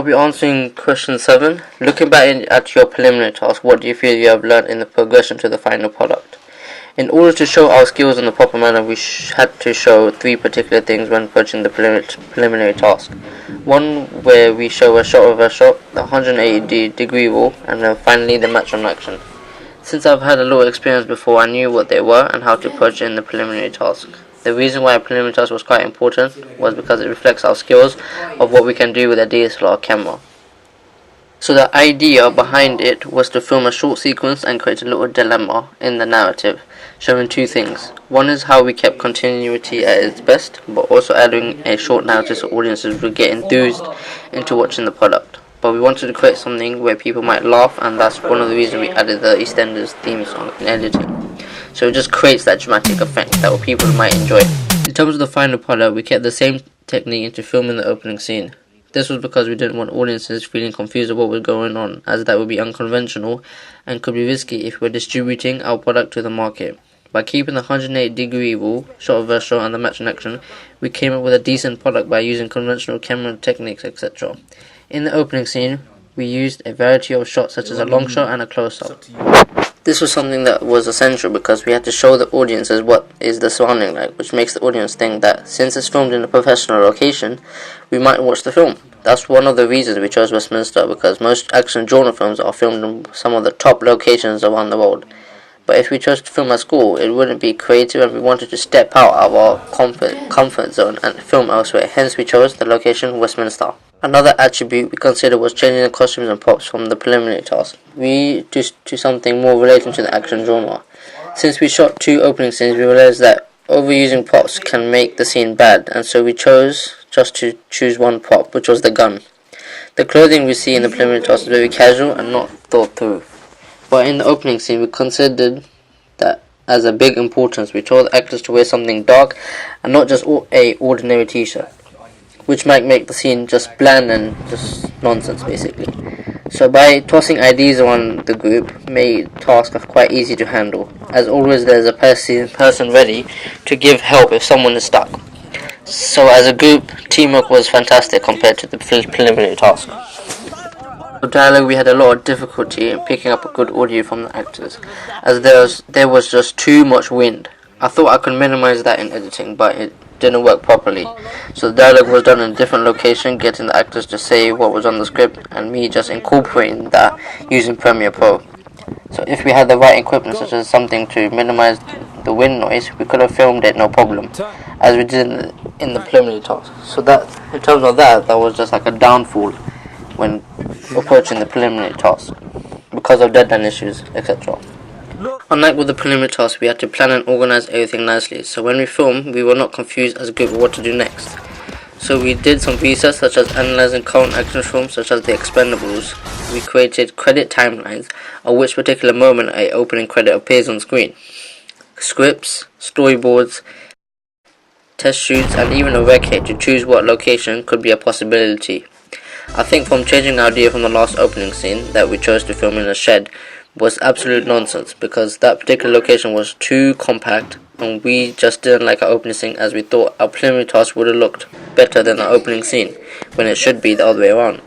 I'll be answering question 7. Looking back at your preliminary task, what do you feel you have learned in the progression to the final product? In order to show our skills in the proper manner, we had to show 3 particular things when approaching the preliminary task. One where we show a shot reverse shot, the 180-degree roll, and then finally the match on action. Since I've had a little experience before, I knew what they were and how to approach it in the preliminary task. The reason why a preliminary task was quite important was because it reflects our skills of what we can do with a DSLR camera. So the idea behind it was to film a short sequence and create a little dilemma in the narrative, showing 2 things. One is how we kept continuity at its best, but also adding a short narrative so audiences would get enthused into watching the product. But we wanted to create something where people might laugh, and that's one of the reasons we added the EastEnders theme song in editing. So it just creates that dramatic effect that people might enjoy. In terms of the final product, we kept the same technique into filming the opening scene. This was because we didn't want audiences feeling confused of what was going on, as that would be unconventional and could be risky if we're distributing our product to the market. By keeping the 180-degree rule, shot reverse shot, and the match in action, we came up with a decent product by using conventional camera techniques, etc. In the opening scene, we used a variety of shots such as a long shot and a close-up. This was something that was essential because we had to show the audiences what is the surrounding like, which makes the audience think that since it's filmed in a professional location, we might watch the film. That's one of the reasons we chose Westminster, because most action genre films are filmed in some of the top locations around the world. But if we chose to film at school, it wouldn't be creative, and we wanted to step out of our comfort zone and film elsewhere. Hence we chose the location Westminster. Another attribute we considered was changing the costumes and props from the preliminary task. We to something more relating to the action genre. Since we shot 2 opening scenes, we realized that overusing props can make the scene bad, and so we chose just to choose one prop, which was the gun. The clothing we see in the preliminary task is very casual and not thought through. But in the opening scene, we considered that as a big importance. We told the actors to wear something dark and not just a ordinary t-shirt, which might make the scene just bland and just nonsense basically. So by tossing ideas around the group made tasks quite easy to handle. As always, there's a person ready to give help if someone is stuck. So as a group, teamwork was fantastic compared to the preliminary task. For dialogue, we had a lot of difficulty in picking up a good audio from the actors, as there was just too much wind. I thought I could minimize that in editing, but it didn't work properly. So the dialogue was done in a different location, getting the actors to say what was on the script, and me just incorporating that using Premiere Pro. So if we had the right equipment, such as something to minimize the wind noise, we could have filmed it no problem, as we did in the preliminary task. So that, in terms of that was just like a downfall when approaching the preliminary task, because of deadline issues, etc. Unlike with the preliminary task, we had to plan and organize everything nicely, so when we filmed, we were not confused as a group of what to do next. So we did some research, such as analyzing current action films such as The Expendables. We created credit timelines of which particular moment a opening credit appears on screen. Scripts, storyboards, test shoots, and even a rec kit to choose what location could be a possibility. I think from changing the idea from the last opening scene that we chose to film in a shed was absolute nonsense, because that particular location was too compact and we just didn't like our opening scene, as we thought our preliminary task would have looked better than the opening scene when it should be the other way around.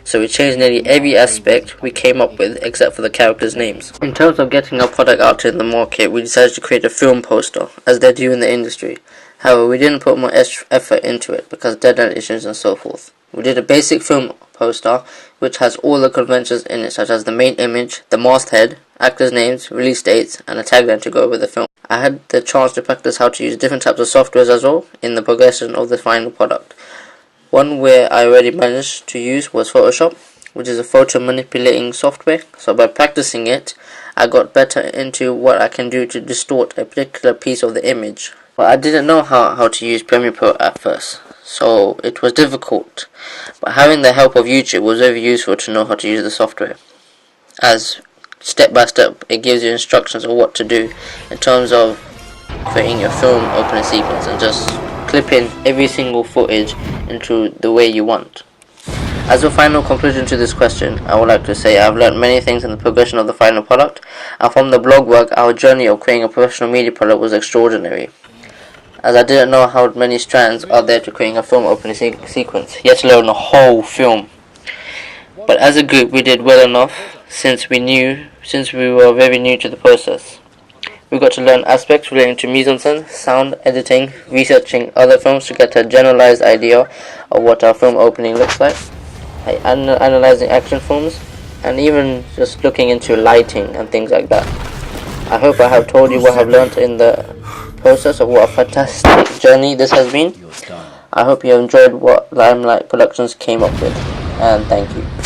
So we changed nearly every aspect we came up with except for the characters' names. In terms of getting our product out in the market, we decided to create a film poster, as they do in the industry. However, we didn't put more effort into it because deadline issues and so forth. We did a basic film poster which has all the conventions in it, such as the main image, the masthead, actors' names, release dates, and a tagline to go with the film. I had the chance to practice how to use different types of softwares as well in the progression of the final product. One where I already managed to use was Photoshop, which is a photo manipulating software. So by practicing it, I got better into what I can do to distort a particular piece of the image. But I didn't know how to use Premiere Pro at first, so it was difficult. But having the help of YouTube was very useful to know how to use the software, as step by step it gives you instructions of what to do in terms of creating your film opening sequence and just clipping every single footage into the way you want. As a final conclusion to this question, I would like to say I have learned many things in the progression of the final product, and from the blog work, our journey of creating a professional media product was extraordinary, as I didn't know how many strands are there to creating a film opening sequence, yet alone a whole film. But as a group we did well enough since we were very new to the process. We got to learn aspects relating to mise-en-scène, sound, editing, researching other films to get a generalized idea of what our film opening looks like, analyzing action films, and even just looking into lighting and things like that. I hope I have told you what I've learned in the process of what a fantastic journey this has been. I hope you have enjoyed what Limelight Productions came up with, and thank you.